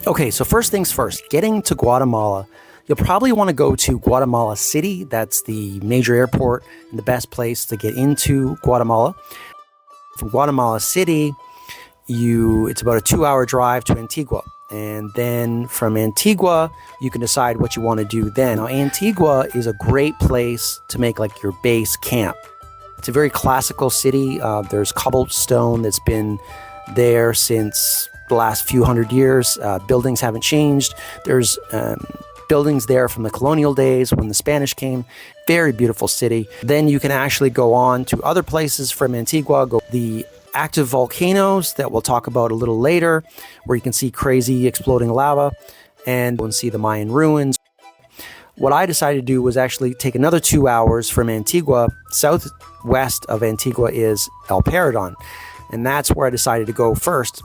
Okay, so first things first, getting to Guatemala, you'll probably want to go to Guatemala City. That's the major airport and the best place to get into Guatemala. From Guatemala City, it's about a 2-hour drive to Antigua. And then from Antigua, you can decide what you want to do then. Now, Antigua is a great place to make like your base camp. It's a very classical city. There's cobblestone that's been there since the last few hundred years. Buildings haven't changed. There's buildings there from the colonial days when the Spanish came. Very beautiful city. Then you can actually go on to other places from Antigua. The active volcanoes that we'll talk about a little later, where you can see crazy exploding lava and see the Mayan ruins. What I decided to do was actually take another 2 hours from Antigua. Southwest of Antigua is El Paredon, and that's where I decided to go first.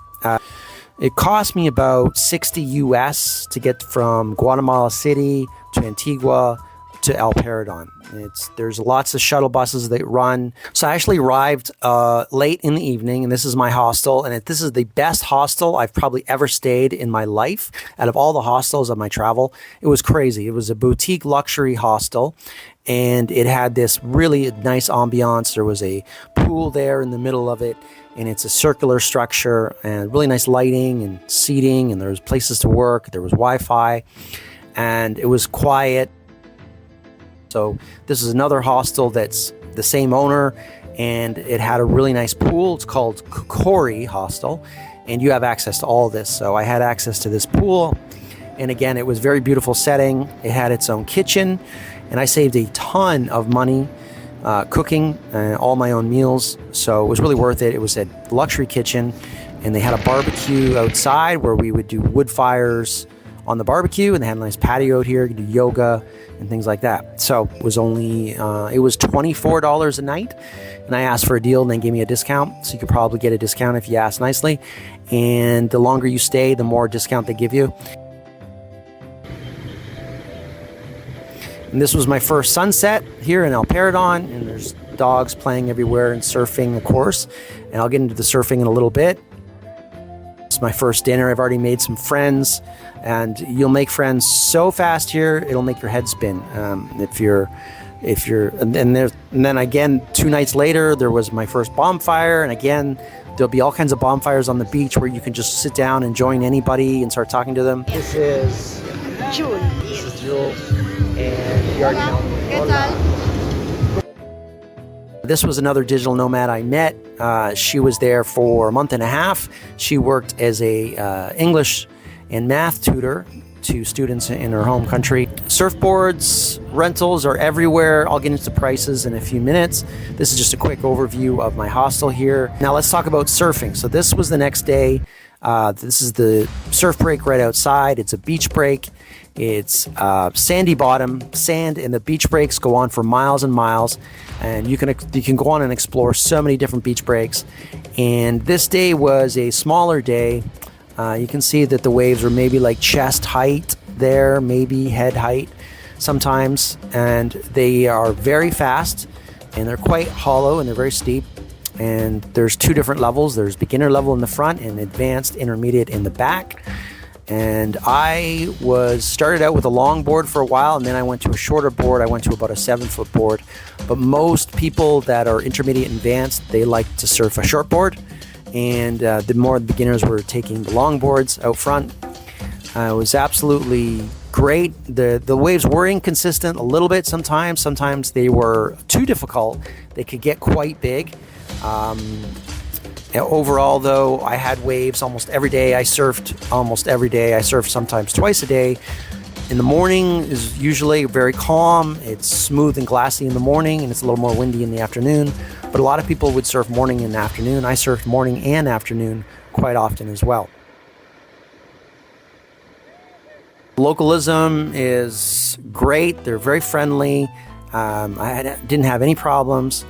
It cost me about $60 US to get from Guatemala City to Antigua to El Paredon. There's lots of shuttle buses that run. So I actually arrived late in the evening, and this is my hostel. And this is the best hostel I've probably ever stayed in my life. Out of all the hostels of my travel, it was crazy. It was a boutique luxury hostel, and it had this really nice ambiance. There was a pool there in the middle of it, and it's a circular structure and really nice lighting and seating, and there was places to work. There was Wi-Fi, and it was quiet. So this is another hostel that's the same owner, and it had a really nice pool. It's called Kokori Hostel, and you have access to all this. So I had access to this pool, and again, it was very beautiful setting. It had its own kitchen, and I saved a ton of money cooking all my own meals. So it was really worth it. It was a luxury kitchen, and they had a barbecue outside where we would do wood fires on the barbecue, and they had a nice patio out here. You could do yoga and things like that. So it was only it was $24 a night, and I asked for a deal, and they gave me a discount. So you could probably get a discount if you ask nicely, and the longer you stay, the more discount they give you. And this was my first sunset here in El Paredon, and there's dogs playing everywhere and surfing, of course, and I'll get into the surfing in a little bit. It's my first dinner. I've already made some friends, and you'll make friends so fast here, it'll make your head spin. And then again, 2 nights later, there was my first bonfire, and again, there'll be all kinds of bonfires on the beach where you can just sit down and join anybody and start talking to them. This is Jewel. This is Jewel, and you already know. This was another digital nomad I met. She was there for a month and a half. She worked as a English and math tutor to students in her home country. Surfboards, rentals are everywhere. I'll get into prices in a few minutes. This is just a quick overview of my hostel here. Now let's talk about surfing. So this was the next day. This is the surf break right outside. It's a beach break. It's sandy bottom, sand, and the beach breaks go on for miles and miles. And you can go on and explore so many different beach breaks. And this day was a smaller day. You can see that the waves were maybe like chest height there, maybe head height sometimes. And they are very fast, and they're quite hollow, and they're very steep. And there's 2 different levels. There's beginner level in the front and advanced intermediate in the back. And I started out with a long board for a while, and then I went to a shorter board. I went to about a 7-foot board. But most people that are intermediate and advanced, they like to surf a short board. And the more beginners were taking the long boards out front. It was absolutely great. The waves were inconsistent a little bit sometimes. Sometimes they were too difficult. They could get quite big. Overall, though, I had waves almost every day. I surfed almost every day. I surfed sometimes twice a day. In the morning is usually very calm. It's smooth and glassy in the morning, and it's a little more windy in the afternoon. But a lot of people would surf morning and afternoon. I surfed morning and afternoon quite often as well. Localism is great. They're very friendly. I didn't have any problems.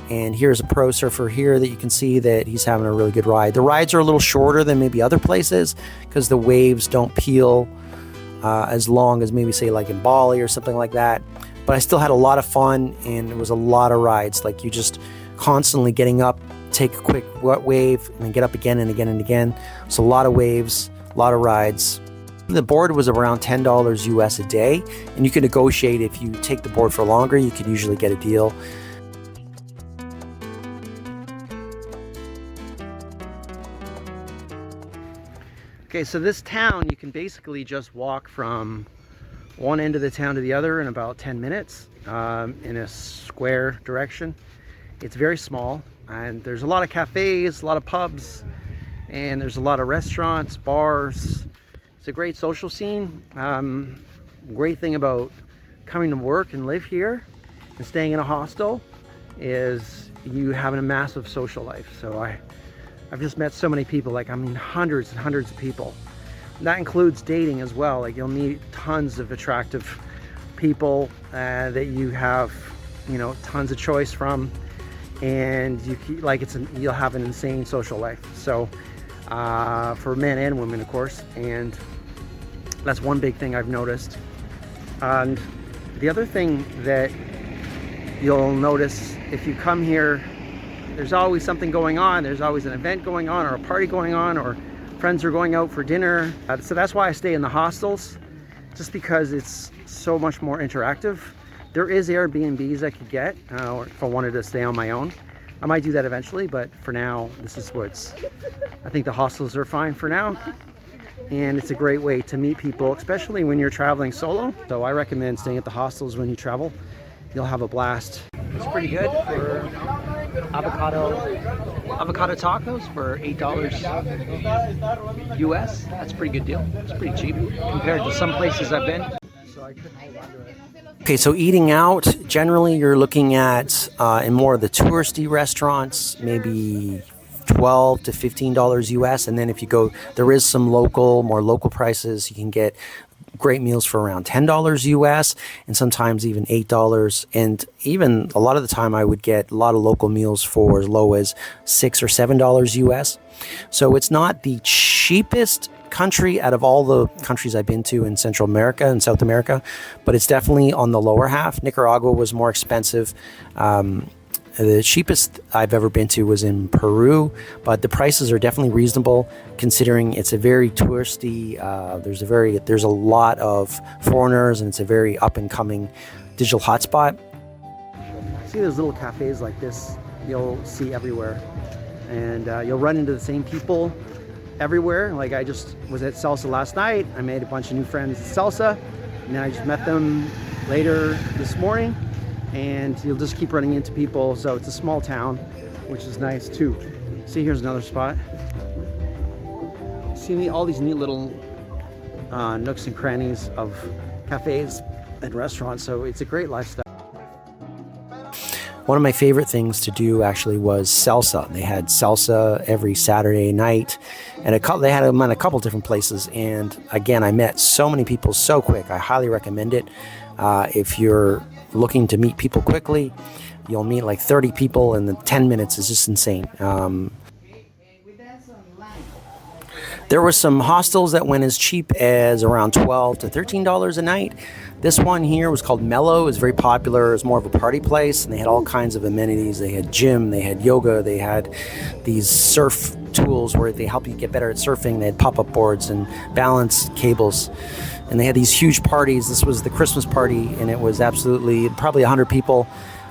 And here's a pro surfer here that you can see that he's having a really good ride. The rides are a little shorter than maybe other places because the waves don't peel as long as maybe say like in Bali or something like that. But I still had a lot of fun, and it was a lot of rides. Like you just constantly getting up, take a quick wave, and then get up again and again and again. So a lot of waves, a lot of rides. The board was around $10 US a day, and you can negotiate. If you take the board for longer, you can usually get a deal. Okay, so this town, you can basically just walk from one end of the town to the other in about 10 minutes in a square direction. It's very small, and there's a lot of cafes, a lot of pubs, and there's a lot of restaurants, bars. It's a great social scene. Great thing about coming to work and live here and staying in a hostel is you have a massive social life. So I've just met so many people, like, I mean, hundreds and hundreds of people. And that includes dating as well. Like, you'll meet tons of attractive people that you have, you know, tons of choice from, and you'll have an insane social life. So for men and women, of course, and that's one big thing I've noticed. And the other thing that you'll notice if you come here, there's always something going on. There's always an event going on, or a party going on, or friends are going out for dinner. So that's why I stay in the hostels, just because it's so much more interactive. There is Airbnbs I could get if I wanted to stay on my own. I might do that eventually, but for now, this is I think the hostels are fine for now. And it's a great way to meet people, especially when you're traveling solo. So I recommend staying at the hostels when you travel. You'll have a blast. It's pretty good for avocado tacos for $8 US. That's a pretty good deal. It's pretty cheap compared to some places I've been. So I couldn't hold on to it. Okay, so eating out, generally you're looking at in more of the touristy restaurants, maybe $12 to $15 US, and then if you go, there is some more local prices. You can get great meals for around $10 US, and sometimes even $8. And even a lot of the time I would get a lot of local meals for as low as $6 or $7 US. So it's not the cheapest country out of all the countries I've been to in Central America and South America, but it's definitely on the lower half. Nicaragua was more expensive. The cheapest I've ever been to was in Peru, but the prices are definitely reasonable considering it's a very touristy, there's a lot of foreigners, and it's a very up and coming digital hotspot. See those little cafes like this, you'll see everywhere, and you'll run into the same people everywhere. Like, I just was at Salsa last night. I made a bunch of new friends at Salsa, and then I just met them later this morning. And you'll just keep running into people. So it's a small town, which is nice too. See, here's another spot. See all these neat little nooks and crannies of cafes and restaurants. So it's a great lifestyle. One of my favorite things to do actually was salsa. They had salsa every Saturday night, and they had them in a couple different places. And again, I met so many people so quick. I highly recommend it. If you're looking to meet people quickly, you'll meet like 30 people in the 10 minutes. Is just insane. There were some hostels that went as cheap as around $12 to $13 a night. This one here was called Mellow. It was very popular. It was more of a party place, and they had all kinds of amenities. They had gym, they had yoga, they had these surf tools where they help you get better at surfing. They had pop-up boards and balance cables, and they had these huge parties. This was the Christmas party, and it was absolutely probably 100 people.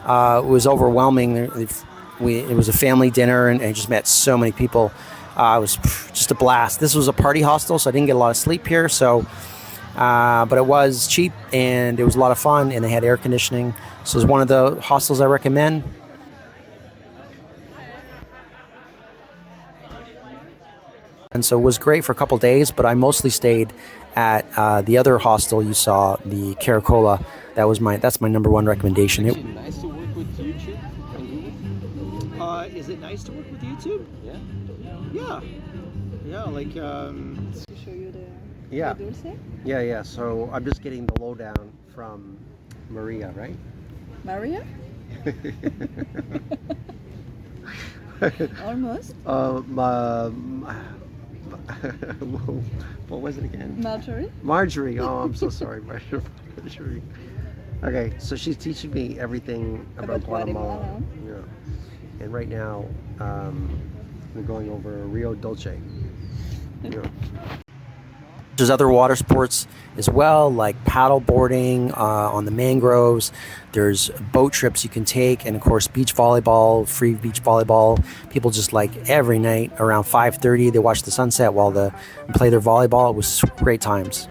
It was overwhelming. It was a family dinner, and I just met so many people. It was just a blast. This was a party hostel, so I didn't get a lot of sleep here. But it was cheap, and it was a lot of fun, and they had air conditioning. So it's one of the hostels I recommend. And so it was great for a couple days, but I mostly stayed at the other hostel you saw, the Caracola. That's my number one recommendation. Is it nice to work with YouTube and Google? Is it nice to work with YouTube? Yeah. Yeah, like To show you the yeah. Dulce? Yeah. So I'm just getting the lowdown from Maria, right? Maria? Almost. What was it again? Marjorie? Marjorie. Oh, I'm so sorry, Marjorie. Okay, so she's teaching me everything about Guatemala. Yeah. And right now, we're going over Rio Dulce. Yeah. There's other water sports as well, like paddle boarding on the mangroves. There's boat trips you can take, and of course beach volleyball, free beach volleyball. People just like every night around 5:30 they watch the sunset while they play their volleyball. It was great times.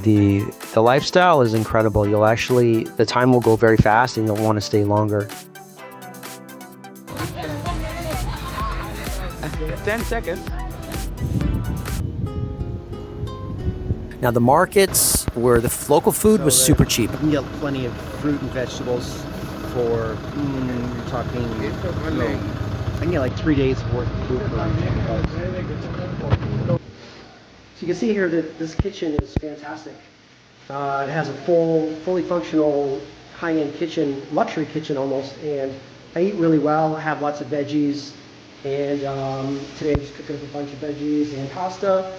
The lifestyle is incredible. The time will go very fast and you'll want to stay longer. 10 seconds. Now the markets where the local food was super cheap. You can get plenty of fruit and vegetables for, you're talking, I can get like 3 days worth of food for $20. So you can see here that this kitchen is fantastic. It has a fully functional, high-end kitchen, luxury kitchen almost, and I eat really well. I have lots of veggies, and today I'm just cooking up a bunch of veggies and pasta.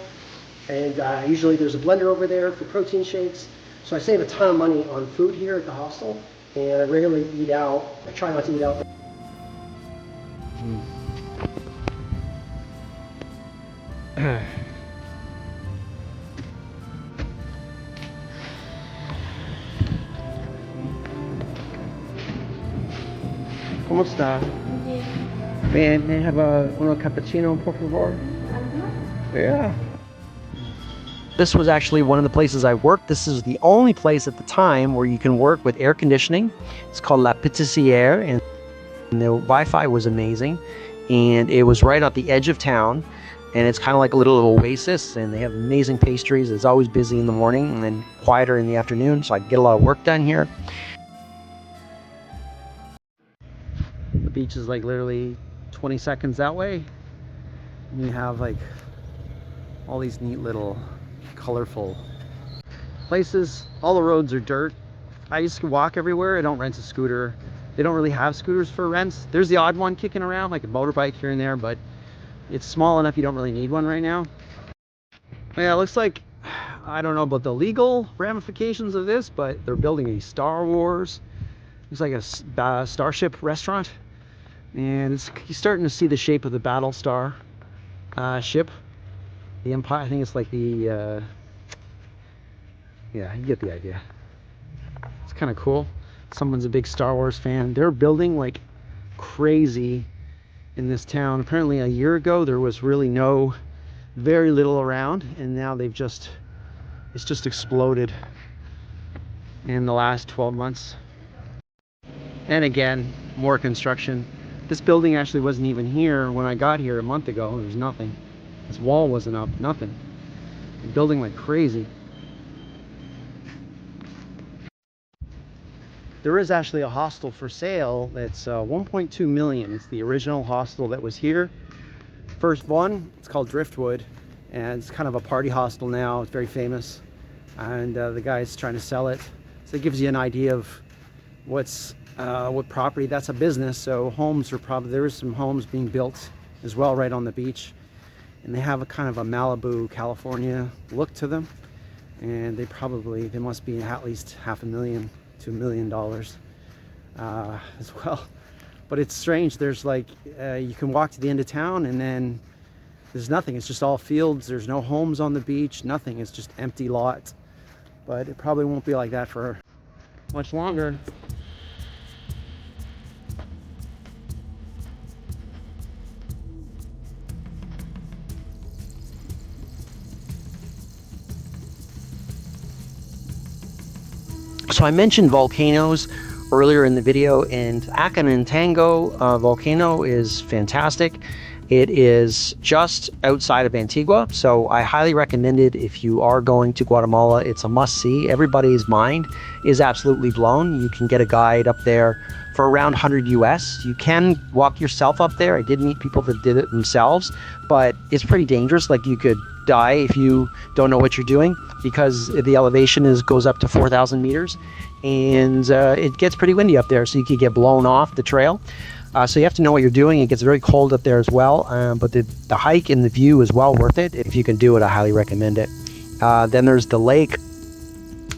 And usually there's a blender over there for protein shakes. So I save a ton of money on food here at the hostel, and I rarely eat out. I try not to eat out. ¿Cómo está? May I have uno cappuccino, por favor? Yeah. This was actually one of the places I worked. This is the only place at the time where you can work with air conditioning. It's called La Pâtissière, and the Wi-Fi was amazing. And it was right at the edge of town, and it's kind of like a little oasis, and they have amazing pastries. It's always busy in the morning and then quieter in the afternoon, so I get a lot of work done here. The beach is like literally 20 seconds that way. And you have like all these neat little colorful places. All the roads are dirt. I used to walk everywhere. I don't rent a scooter. They don't really have scooters for rents. There's the odd one kicking around, like a motorbike here and there, but it's small enough you don't really need one right now. Yeah, it looks like, I don't know about the legal ramifications of this, but they're building a Star Wars. Looks like a Starship restaurant. And you're starting to see the shape of the Battlestar ship. The Empire, I think it's like the, yeah, you get the idea. It's kind of cool. Someone's a big Star Wars fan. They're building like crazy in this town. Apparently a year ago there was really very little around, and now it's just exploded in the last 12 months. And again, more construction. This building actually wasn't even here when I got here a month ago. There was nothing. This wall wasn't up, nothing. They're building like crazy. There is actually a hostel for sale that's 1.2 million. It's the original hostel that was here. First one, it's called Driftwood, and it's kind of a party hostel now. It's very famous, and the guy's trying to sell it. So it gives you an idea of what property. That's a business, so homes are probably, there is some homes being built as well right on the beach, and they have a kind of a Malibu, California look to them, and they must be at least $500,000 to $1 million as well. But it's strange. There's like you can walk to the end of town and then there's nothing. It's just all fields. There's no homes on the beach, nothing. It's just empty lot. But it probably won't be like that for much longer. So I mentioned volcanoes earlier in the video, and Acanantango volcano is fantastic. It is just outside of Antigua, so I highly recommend it if you are going to Guatemala. It's a must-see. Everybody's mind is absolutely blown. You can get a guide up there for around 100 US. You can walk yourself up there. I did meet people that did it themselves, but it's pretty dangerous. Like, you could die if you don't know what you're doing, because the elevation goes up to 4,000 meters, and it gets pretty windy up there, so you could get blown off the trail. So you have to know what you're doing. It gets very cold up there as well, but the hike and the view is well worth it. If you can do it, I highly recommend it. Then there's the lake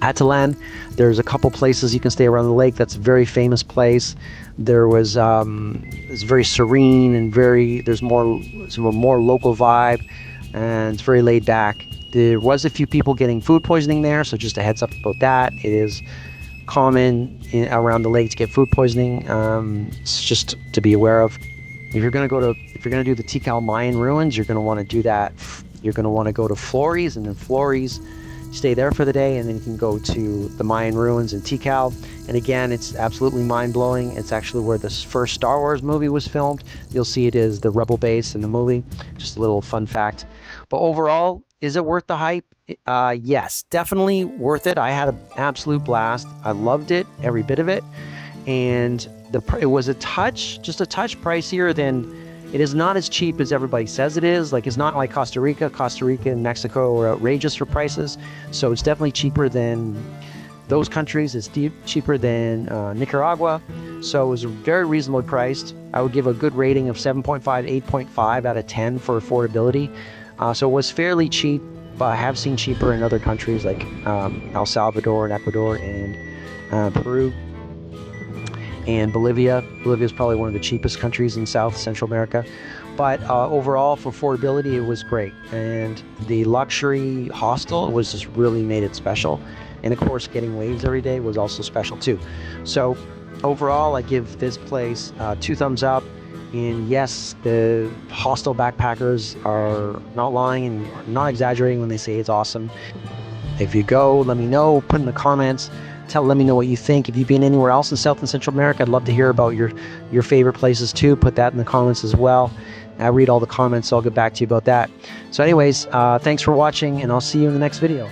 Atilan. There's a couple places you can stay around the lake. That's a very famous place. There was it's very serene and there's more local vibe, and it's very laid back. There was a few people getting food poisoning there, so just a heads up about that. It is common around the lake to get food poisoning. It's just to be aware of. If you're gonna do the Tikal Mayan ruins, you're gonna want to do that. You're gonna want to go to Flores, and then Flores, stay there for the day, and then you can go to the Mayan ruins in Tikal. And again, it's absolutely mind-blowing. It's actually where the first Star Wars movie was filmed. You'll see it is the Rebel base in the movie. Just a little fun fact. But overall, is it worth the hype? Yes, definitely worth it. I had an absolute blast. I loved it, every bit of it. And it was just a touch pricier than. It is not as cheap as everybody says it is. Like, it's not like Costa Rica. Costa Rica and Mexico are outrageous for prices. So it's definitely cheaper than those countries. It's cheaper than Nicaragua. So it was very reasonably priced. I would give a good rating of 7.5, 8.5 out of 10 for affordability. So it was fairly cheap, but I have seen cheaper in other countries like El Salvador and Ecuador and Peru. And Bolivia. Bolivia is probably one of the cheapest countries in South Central America. But overall, for affordability, it was great. And the luxury hostel was just really made it special. And of course, getting waves every day was also special too. So overall, I give this place 2 thumbs up. And yes, the hostel backpackers are not lying and not exaggerating when they say it's awesome. If you go, let me know, put in the comments. Let me know what you think. If you've been anywhere else in South and Central America, I'd love to hear about your favorite places too. Put that in the comments as well. I read all the comments, so I'll get back to you about that. So anyways, thanks for watching, and I'll see you in the next video.